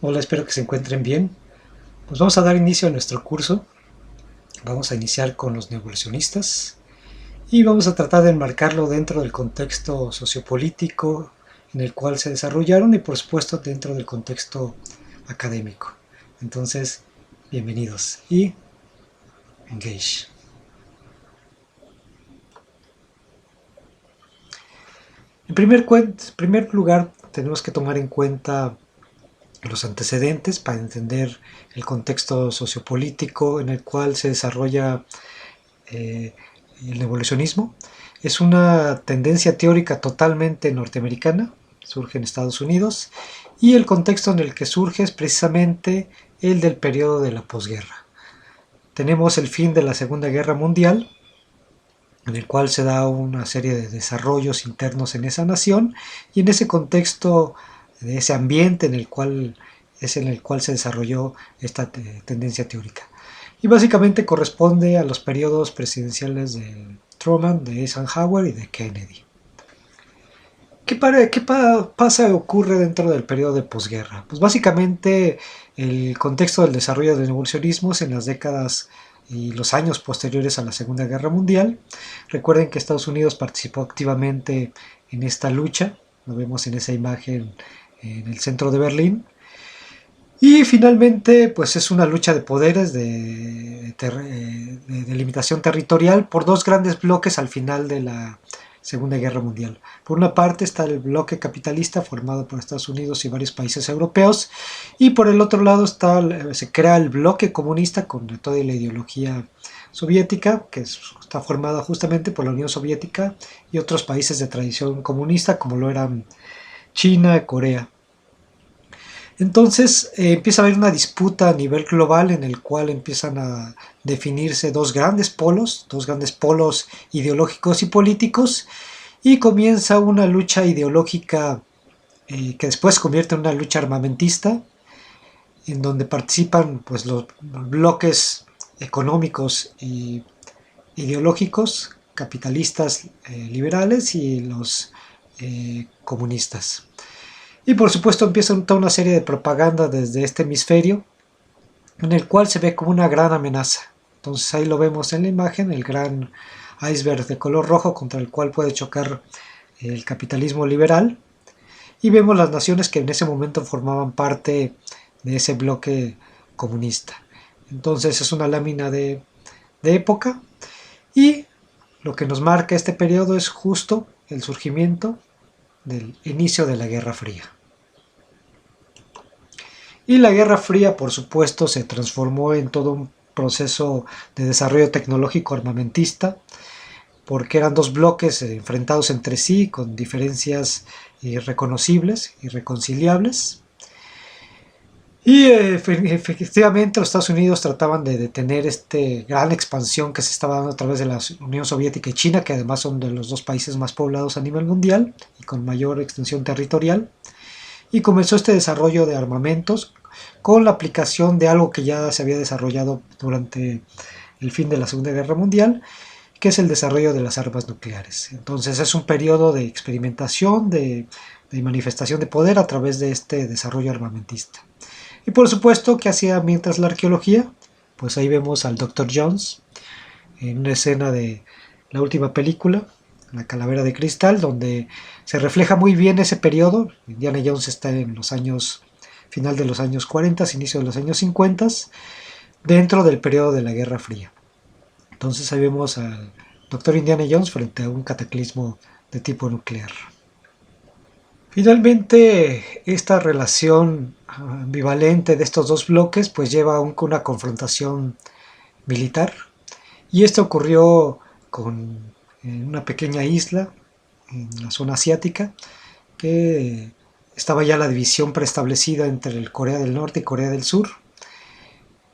Hola, espero que se encuentren bien. Pues vamos a dar inicio a nuestro curso. Vamos a iniciar con los neovolucionistas y vamos a tratar de enmarcarlo dentro del contexto sociopolítico en el cual se desarrollaron y por supuesto dentro del contexto académico. Entonces, bienvenidos y engage. En primer lugar, tenemos que tomar en cuenta los antecedentes para entender el contexto sociopolítico en el cual se desarrolla eh, el evolucionismo. Es una tendencia teórica totalmente norteamericana, surge en Estados Unidos, y el contexto en el que surge es precisamente el del periodo de la posguerra. Tenemos el fin de la Segunda Guerra Mundial, en el cual se da una serie de desarrollos internos en esa nación, y en ese contexto, de ese ambiente en el cual se desarrolló esta tendencia teórica. Y básicamente corresponde a los periodos presidenciales de Truman, de Eisenhower y de Kennedy. ¿Qué ocurre dentro del periodo de posguerra? Pues básicamente el contexto del desarrollo del evolucionismo es en las décadas y los años posteriores a la Segunda Guerra Mundial. Recuerden que Estados Unidos participó activamente en esta lucha, lo vemos en esa imagen en el centro de Berlín. Y finalmente, pues es una lucha de poderes, de limitación territorial por dos grandes bloques al final de la Segunda Guerra Mundial. Por una parte está el bloque capitalista formado por Estados Unidos y varios países europeos, y por el otro lado se crea el bloque comunista con toda la ideología soviética, que está formada justamente por la Unión Soviética y otros países de tradición comunista como lo eran China, Corea. Entonces empieza a haber una disputa a nivel global en el cual empiezan a definirse dos grandes polos ideológicos y políticos, y comienza una lucha ideológica que después se convierte en una lucha armamentista, en donde participan pues, los bloques económicos y ideológicos, capitalistas liberales y los comunistas. Y por supuesto empieza toda una serie de propaganda desde este hemisferio, en el cual se ve como una gran amenaza. Entonces ahí lo vemos en la imagen, el gran iceberg de color rojo contra el cual puede chocar el capitalismo liberal. Y vemos las naciones que en ese momento formaban parte de ese bloque comunista. Entonces es una lámina de época, y lo que nos marca este periodo es justo el surgimiento del inicio de la Guerra Fría. Y la Guerra Fría, por supuesto, se transformó en todo un proceso de desarrollo tecnológico armamentista, porque eran dos bloques enfrentados entre sí, con diferencias irreconocibles, irreconciliables. Y efectivamente los Estados Unidos trataban de detener esta gran expansión que se estaba dando a través de la Unión Soviética y China, que además son de los dos países más poblados a nivel mundial y con mayor extensión territorial. Y comenzó este desarrollo de armamentos con la aplicación de algo que ya se había desarrollado durante el fin de la Segunda Guerra Mundial, que es el desarrollo de las armas nucleares. Entonces es un periodo de experimentación, de manifestación de poder a través de este desarrollo armamentista. Y por supuesto, ¿qué hacía mientras la arqueología? Pues ahí vemos al Dr. Jones en una escena de la última película, La Calavera de Cristal, donde se refleja muy bien ese periodo. Indiana Jones está en los años, final de los años 40, inicio de los años 50, dentro del periodo de la Guerra Fría. Entonces ahí vemos al Dr. Indiana Jones frente a un cataclismo de tipo nuclear. Finalmente, esta relación ambivalente de estos dos bloques pues lleva a una confrontación militar, y esto ocurrió en una pequeña isla en la zona asiática, que estaba ya la división preestablecida entre el Corea del Norte y Corea del Sur.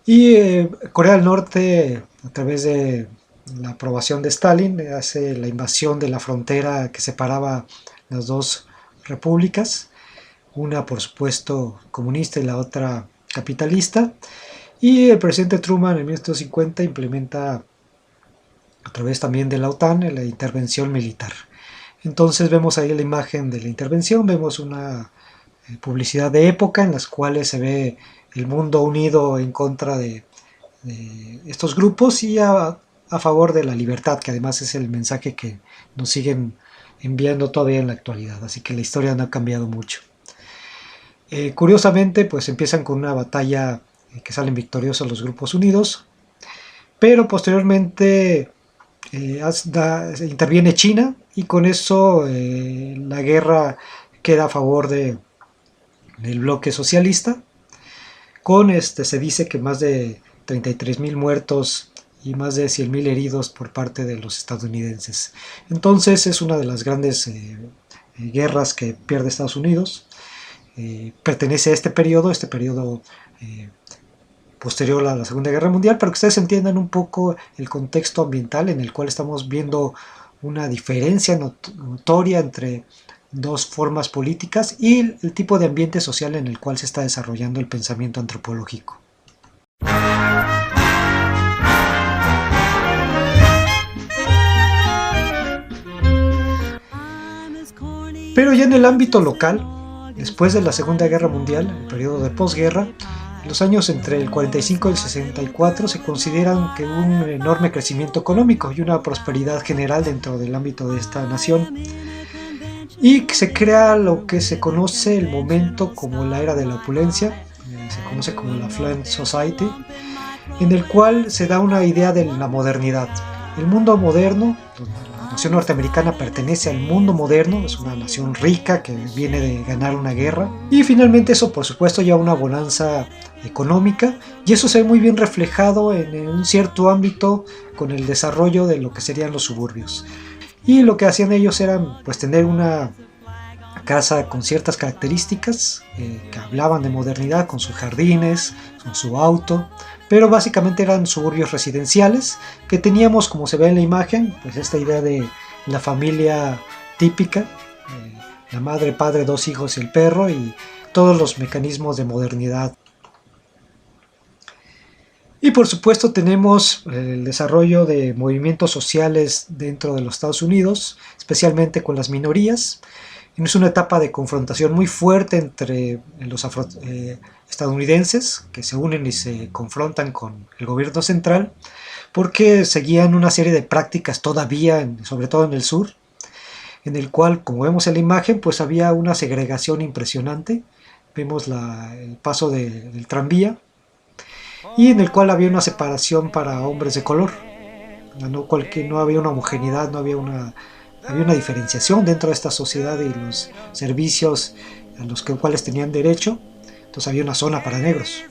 Y Corea del Norte, a través de la aprobación de Stalin, hace la invasión de la frontera que separaba las dos repúblicas, una por supuesto comunista y la otra capitalista. Y el presidente Truman en 1950 implementa, a través también de la OTAN, la intervención militar. Entonces vemos ahí la imagen de la intervención, vemos una publicidad de época en las cuales se ve el mundo unido en contra de estos grupos y a favor de la libertad, que además es el mensaje que nos siguen enviando todavía en la actualidad, así que la historia no ha cambiado mucho. Curiosamente, pues empiezan con una batalla que salen victoriosos los grupos unidos, pero posteriormente interviene China y con eso la guerra queda a favor del bloque socialista, se dice que más de 33.000 muertos y más de 100.000 heridos por parte de los estadounidenses. Entonces es una de las grandes guerras que pierde Estados Unidos. Pertenece a este periodo posterior a la Segunda Guerra Mundial, para que ustedes entiendan un poco el contexto ambiental en el cual estamos viendo una diferencia notoria entre dos formas políticas y el tipo de ambiente social en el cual se está desarrollando el pensamiento antropológico. Pero ya en el ámbito local, después de la Segunda Guerra Mundial, el periodo de posguerra, los años entre el 45 y el 64 se consideran que hubo un enorme crecimiento económico y una prosperidad general dentro del ámbito de esta nación, y se crea lo que se conoce el momento como la era de la opulencia, se conoce como la Affluent Society, en el cual se da una idea de la modernidad. El mundo moderno, la nación norteamericana pertenece al mundo moderno, es una nación rica que viene de ganar una guerra, y finalmente eso por supuesto lleva a una bonanza económica, y eso se ve muy bien reflejado en un cierto ámbito con el desarrollo de lo que serían los suburbios. Y lo que hacían ellos era pues tener una casa con ciertas características que hablaban de modernidad, con sus jardines, con su auto, pero básicamente eran suburbios residenciales que teníamos, como se ve en la imagen, pues esta idea de la familia típica, la madre, padre, dos hijos y el perro, y todos los mecanismos de modernidad. Y por supuesto tenemos el desarrollo de movimientos sociales dentro de los Estados Unidos, especialmente con las minorías. Es una etapa de confrontación muy fuerte entre los estadounidenses, que se unen y se confrontan con el gobierno central, porque seguían una serie de prácticas todavía, sobre todo en el sur, en el cual, como vemos en la imagen, pues había una segregación impresionante. Vemos el paso del tranvía, y en el cual había una separación para hombres de color. No había una homogeneidad, había una diferenciación dentro de esta sociedad y los servicios a los cuales tenían derecho. Entonces había una zona para negros.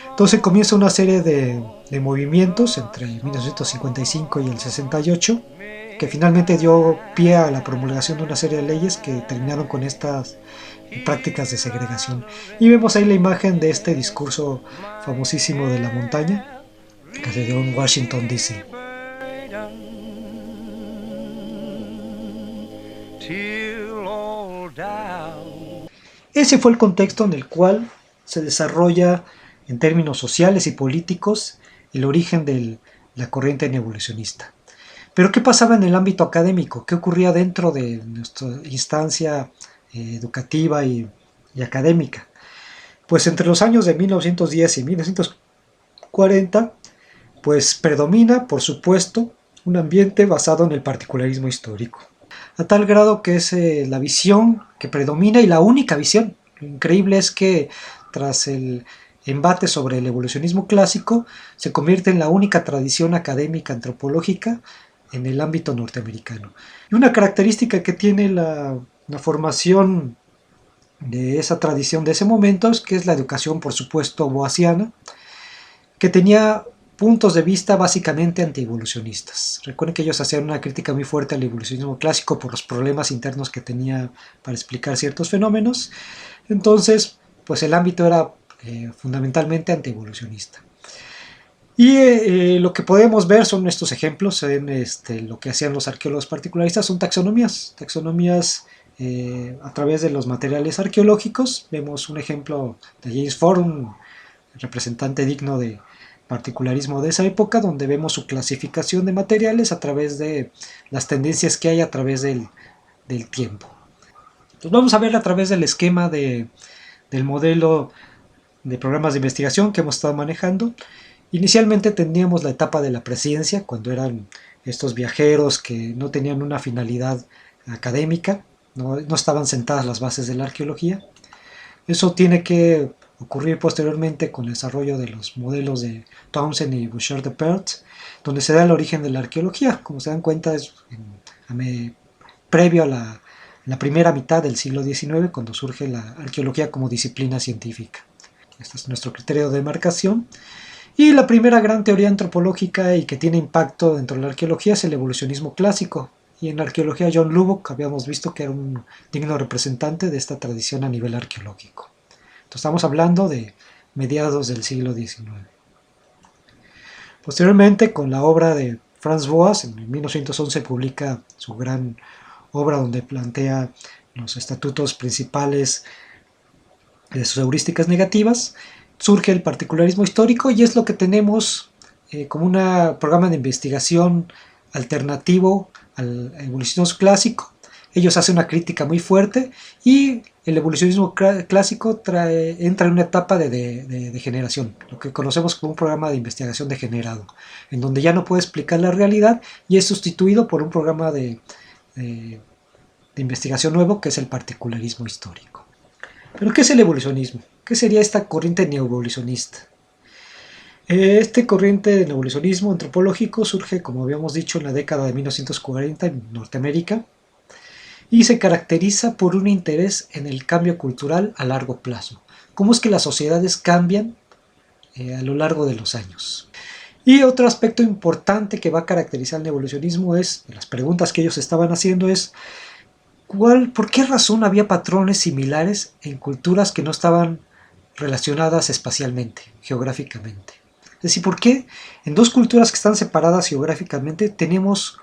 Entonces comienza una serie de movimientos entre 1955 y el 68, que finalmente dio pie a la promulgación de una serie de leyes que terminaron con estas prácticas de segregación. Y vemos ahí la imagen de este discurso famosísimo de la montaña que se dio en Washington DC. Ese fue el contexto en el cual se desarrolla en términos sociales y políticos el origen de la corriente neoevolucionista. Pero ¿qué pasaba en el ámbito académico? ¿Qué ocurría dentro de nuestra instancia educativa y académica? Pues entre los años de 1910 y 1940, pues predomina, por supuesto, un ambiente basado en el particularismo histórico, a tal grado que es la visión que predomina y la única visión. Lo increíble es que tras el embate sobre el evolucionismo clásico, se convierte en la única tradición académica antropológica en el ámbito norteamericano. Y una característica que tiene la formación de esa tradición de ese momento es que es la educación, por supuesto, boasiana, que tenía puntos de vista básicamente antievolucionistas. Recuerden que ellos hacían una crítica muy fuerte al evolucionismo clásico por los problemas internos que tenía para explicar ciertos fenómenos. Entonces, pues el ámbito era fundamentalmente antievolucionista. Y lo que podemos ver son estos ejemplos en lo que hacían los arqueólogos particularistas, son taxonomías a través de los materiales arqueológicos. Vemos un ejemplo de James Ford, un representante digno de particularismo de esa época, donde vemos su clasificación de materiales a través de las tendencias que hay a través del tiempo. Entonces vamos a ver a través del esquema del modelo de programas de investigación que hemos estado manejando. Inicialmente teníamos la etapa de la presidencia, cuando eran estos viajeros que no tenían una finalidad académica, no estaban sentadas las bases de la arqueología. Eso tiene que ocurrir posteriormente con el desarrollo de los modelos de Townsend y Bouchard de Perth, donde se da el origen de la arqueología. Como se dan cuenta, es previo a la primera mitad del siglo XIX, cuando surge la arqueología como disciplina científica. Este es nuestro criterio de demarcación. Y la primera gran teoría antropológica y que tiene impacto dentro de la arqueología es el evolucionismo clásico. Y en la arqueología John Lubbock habíamos visto que era un digno representante de esta tradición a nivel arqueológico. Entonces estamos hablando de mediados del siglo XIX. Posteriormente, con la obra de Franz Boas, en 1911 publica su gran obra donde plantea los estatutos principales de sus heurísticas negativas, surge el particularismo histórico y es lo que tenemos como un programa de investigación alternativo al evolucionismo clásico. Ellos hacen una crítica muy fuerte y el evolucionismo clásico entra en una etapa de degeneración, lo que conocemos como un programa de investigación degenerado, en donde ya no puede explicar la realidad y es sustituido por un programa de investigación nuevo que es el particularismo histórico. ¿Pero qué es el evolucionismo? ¿Qué sería esta corriente neoevolucionista? Este corriente de evolucionismo antropológico surge, como habíamos dicho, en la década de 1940 en Norteamérica y se caracteriza por un interés en el cambio cultural a largo plazo. ¿Cómo es que las sociedades cambian a lo largo de los años? Y otro aspecto importante que va a caracterizar el evolucionismo es, las preguntas que ellos estaban haciendo es, ¿por qué razón había patrones similares en culturas que no estaban relacionadas espacialmente, geográficamente? Es decir, ¿por qué en dos culturas que están separadas geográficamente tenemos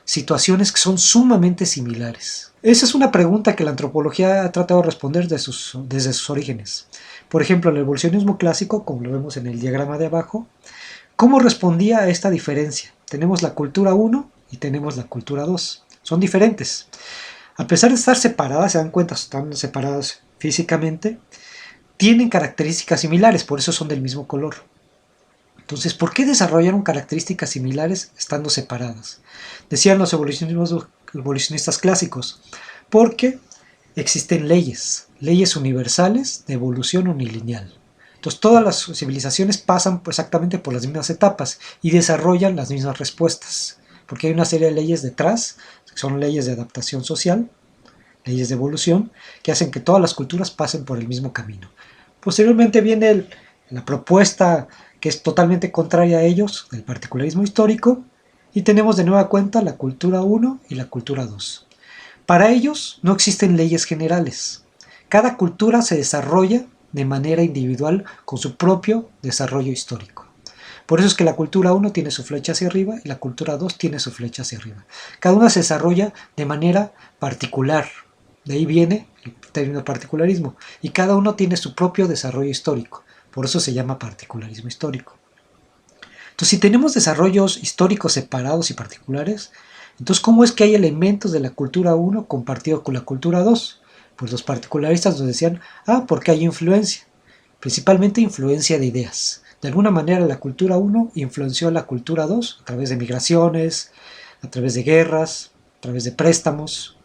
situaciones que son sumamente similares? Esa es una pregunta que la antropología ha tratado de responder desde sus orígenes. Por ejemplo, el evolucionismo clásico, como lo vemos en el diagrama de abajo, ¿cómo respondía a esta diferencia? Tenemos la cultura 1 y tenemos la cultura 2. Son diferentes. A pesar de estar separadas, se dan cuenta, están separadas físicamente, tienen características similares, por eso son del mismo color. Entonces, ¿por qué desarrollaron características similares estando separadas? Decían los evolucionistas clásicos, porque existen leyes universales de evolución unilineal. Entonces, todas las civilizaciones pasan exactamente por las mismas etapas y desarrollan las mismas respuestas, porque hay una serie de leyes detrás, que son leyes de adaptación social, leyes de evolución, que hacen que todas las culturas pasen por el mismo camino. Posteriormente viene la propuesta que es totalmente contraria a ellos, del particularismo histórico, y tenemos de nueva cuenta la cultura 1 y la cultura 2. Para ellos no existen leyes generales. Cada cultura se desarrolla de manera individual con su propio desarrollo histórico. Por eso es que la cultura 1 tiene su flecha hacia arriba y la cultura 2 tiene su flecha hacia arriba. Cada una se desarrolla de manera particular. De ahí viene el término particularismo. Y cada uno tiene su propio desarrollo histórico. Por eso se llama particularismo histórico. Entonces, si tenemos desarrollos históricos separados y particulares, entonces, ¿cómo es que hay elementos de la cultura 1 compartidos con la cultura 2? Pues los particularistas nos decían, porque hay influencia, principalmente influencia de ideas. De alguna manera la cultura 1 influenció a la cultura 2 a través de migraciones, a través de guerras, a través de préstamos.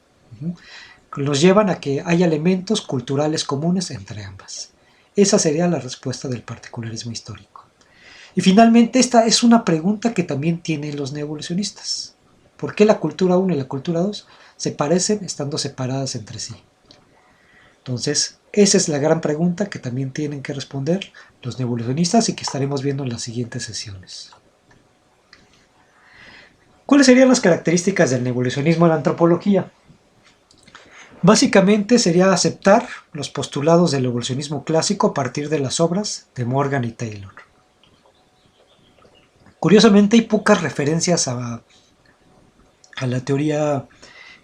Nos llevan a que haya elementos culturales comunes entre ambas. Esa sería la respuesta del particularismo histórico. Y finalmente esta es una pregunta que también tienen los neoevolucionistas. ¿Por qué la cultura 1 y la cultura 2 se parecen estando separadas entre sí? Entonces, esa es la gran pregunta que también tienen que responder los neoevolucionistas y que estaremos viendo en las siguientes sesiones. ¿Cuáles serían las características del neoevolucionismo en la antropología? Básicamente sería aceptar los postulados del evolucionismo clásico a partir de las obras de Morgan y Taylor. Curiosamente hay pocas referencias a la teoría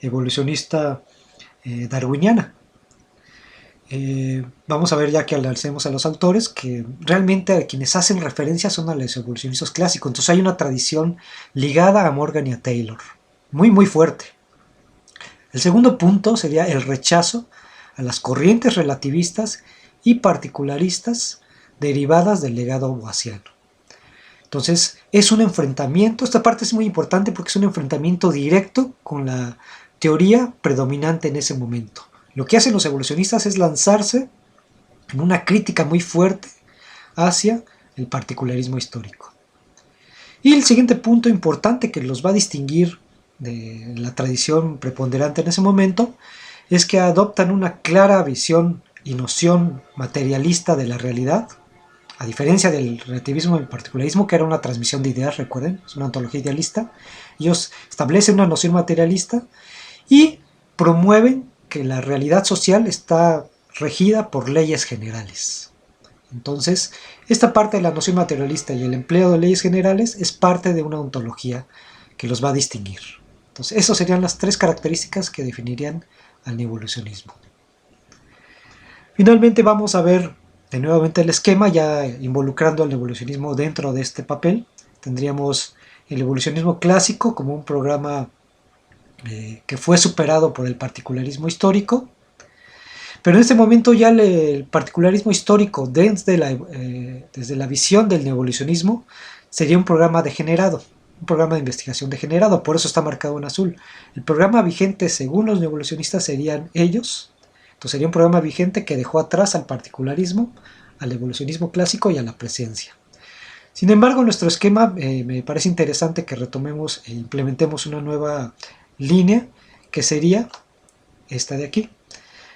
evolucionista darwiniana. Vamos a ver ya que analicemos a los autores que realmente a quienes hacen referencia son a los evolucionistas clásicos. Entonces hay una tradición ligada a Morgan y a Taylor, muy muy fuerte. El segundo punto sería el rechazo a las corrientes relativistas y particularistas derivadas del legado boasiano. Entonces, es un enfrentamiento, esta parte es muy importante porque es un enfrentamiento directo con la teoría predominante en ese momento. Lo que hacen los evolucionistas es lanzarse en una crítica muy fuerte hacia el particularismo histórico. Y el siguiente punto importante que los va a distinguir de la tradición preponderante en ese momento es que adoptan una clara visión y noción materialista de la realidad, a diferencia del relativismo y el particularismo, que era una transmisión de ideas, recuerden, es una ontología idealista. Ellos establecen una noción materialista y promueven que la realidad social está regida por leyes generales. Entonces, esta parte de la noción materialista y el empleo de leyes generales es parte de una ontología que los va a distinguir. Entonces, esas serían las tres características que definirían al neoevolucionismo. Finalmente vamos a ver de nuevamente el esquema, ya involucrando al evolucionismo dentro de este papel. Tendríamos el evolucionismo clásico como un programa que fue superado por el particularismo histórico, pero en este momento ya el particularismo histórico desde la visión del neoevolucionismo sería un programa degenerado, un programa de investigación degenerado, por eso está marcado en azul. El programa vigente según los neoevolucionistas serían ellos. Entonces sería un programa vigente que dejó atrás al particularismo, al evolucionismo clásico y a la presencia. Sin embargo, en nuestro esquema me parece interesante que retomemos e implementemos una nueva línea que sería esta de aquí.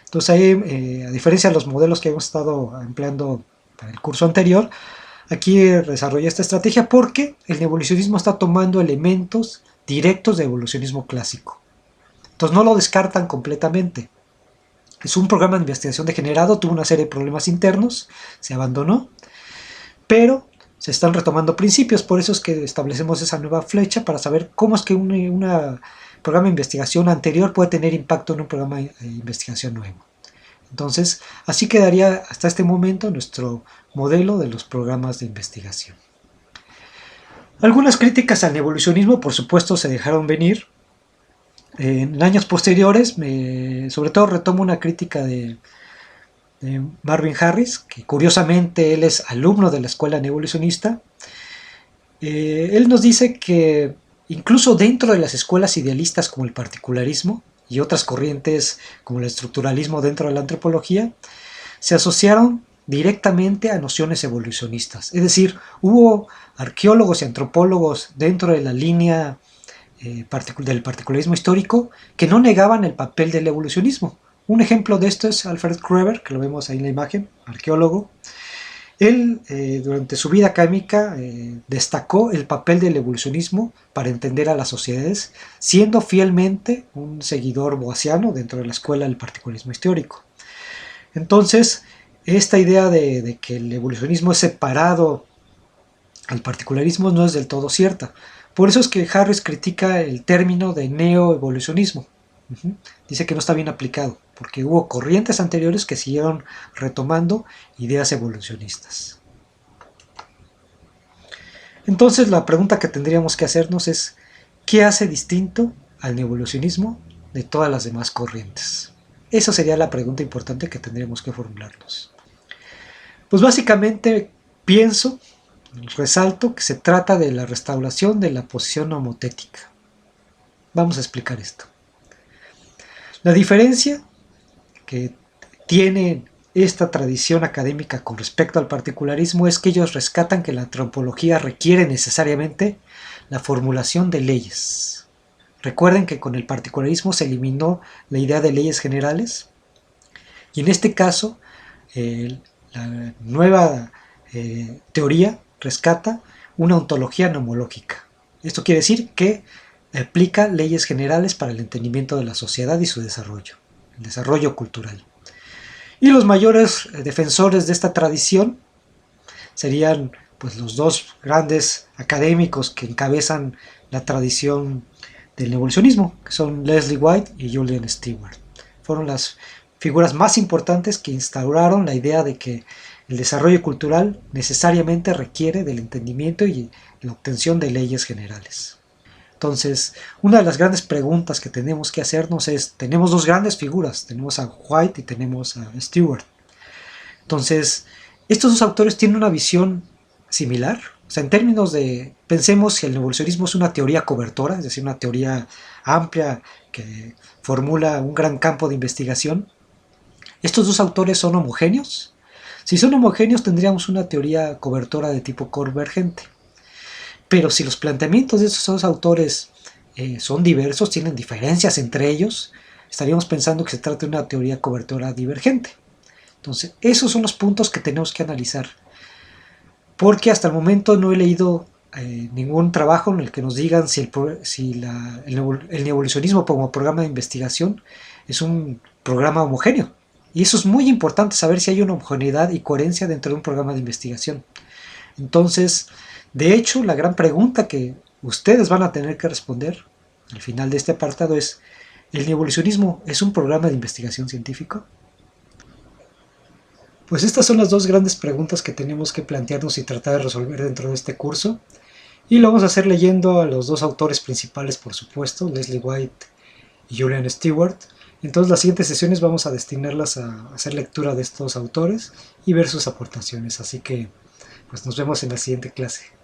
Entonces ahí, a diferencia de los modelos que hemos estado empleando para el curso anterior, aquí desarrollé esta estrategia porque el evolucionismo está tomando elementos directos de evolucionismo clásico. Entonces no lo descartan completamente. Es un programa de investigación degenerado, tuvo una serie de problemas internos, se abandonó, pero se están retomando principios, por eso es que establecemos esa nueva flecha para saber cómo es que un programa de investigación anterior puede tener impacto en un programa de investigación nuevo. Entonces, así quedaría hasta este momento nuestro modelo de los programas de investigación. Algunas críticas al evolucionismo, por supuesto, se dejaron venir. En años posteriores, sobre todo retomo una crítica de Marvin Harris, que curiosamente él es alumno de la escuela neoevolucionista. Él nos dice que incluso dentro de las escuelas idealistas como el particularismo y otras corrientes como el estructuralismo dentro de la antropología, se asociaron directamente a nociones evolucionistas. Es decir, hubo arqueólogos y antropólogos dentro de la línea del particularismo histórico que no negaban el papel del evolucionismo. Un ejemplo de esto es Alfred Kreber, que lo vemos ahí en la imagen, arqueólogo. Él, durante su vida académica, destacó el papel del evolucionismo para entender a las sociedades, siendo fielmente un seguidor boasiano dentro de la escuela del particularismo histórico. Entonces, esta idea de que el evolucionismo es separado al particularismo no es del todo cierta. Por eso es que Harris critica el término de neoevolucionismo. Dice que no está bien aplicado, porque hubo corrientes anteriores que siguieron retomando ideas evolucionistas. Entonces la pregunta que tendríamos que hacernos es, ¿qué hace distinto al neoevolucionismo de todas las demás corrientes? Esa sería la pregunta importante que tendríamos que formularnos. Pues básicamente resalto que se trata de la restauración de la posición homotética. Vamos a explicar esto. La diferencia que tiene esta tradición académica con respecto al particularismo es que ellos rescatan que la antropología requiere necesariamente la formulación de leyes. Recuerden que con el particularismo se eliminó la idea de leyes generales y en este caso la nueva teoría rescata una ontología nomológica. Esto quiere decir que aplica leyes generales para el entendimiento de la sociedad y su desarrollo, el desarrollo cultural. Y los mayores defensores de esta tradición serían pues, los dos grandes académicos que encabezan la tradición del evolucionismo, que son Leslie White y Julian Stewart. Fueron las figuras más importantes que instauraron la idea de que el desarrollo cultural necesariamente requiere del entendimiento y la obtención de leyes generales. Entonces, una de las grandes preguntas que tenemos que hacernos es, tenemos dos grandes figuras, tenemos a White y tenemos a Stewart. Entonces, estos dos autores tienen una visión similar. O sea, en términos de, pensemos que el evolucionismo es una teoría cobertora, es decir, una teoría amplia que formula un gran campo de investigación. Estos dos autores son homogéneos. Si son homogéneos, tendríamos una teoría cobertora de tipo convergente. Pero si los planteamientos de estos dos autores son diversos, tienen diferencias entre ellos, estaríamos pensando que se trata de una teoría cobertora divergente. Entonces, esos son los puntos que tenemos que analizar. Porque hasta el momento no he leído ningún trabajo en el que nos digan si el neoevolucionismo como programa de investigación es un programa homogéneo. Y eso es muy importante, saber si hay una homogeneidad y coherencia dentro de un programa de investigación. Entonces, de hecho, la gran pregunta que ustedes van a tener que responder al final de este apartado es, ¿el neoevolucionismo es un programa de investigación científico? Pues estas son las dos grandes preguntas que tenemos que plantearnos y tratar de resolver dentro de este curso. Y lo vamos a hacer leyendo a los dos autores principales, por supuesto, Leslie White y Julian Stewart. Entonces las siguientes sesiones vamos a destinarlas a hacer lectura de estos autores y ver sus aportaciones. Así que pues nos vemos en la siguiente clase.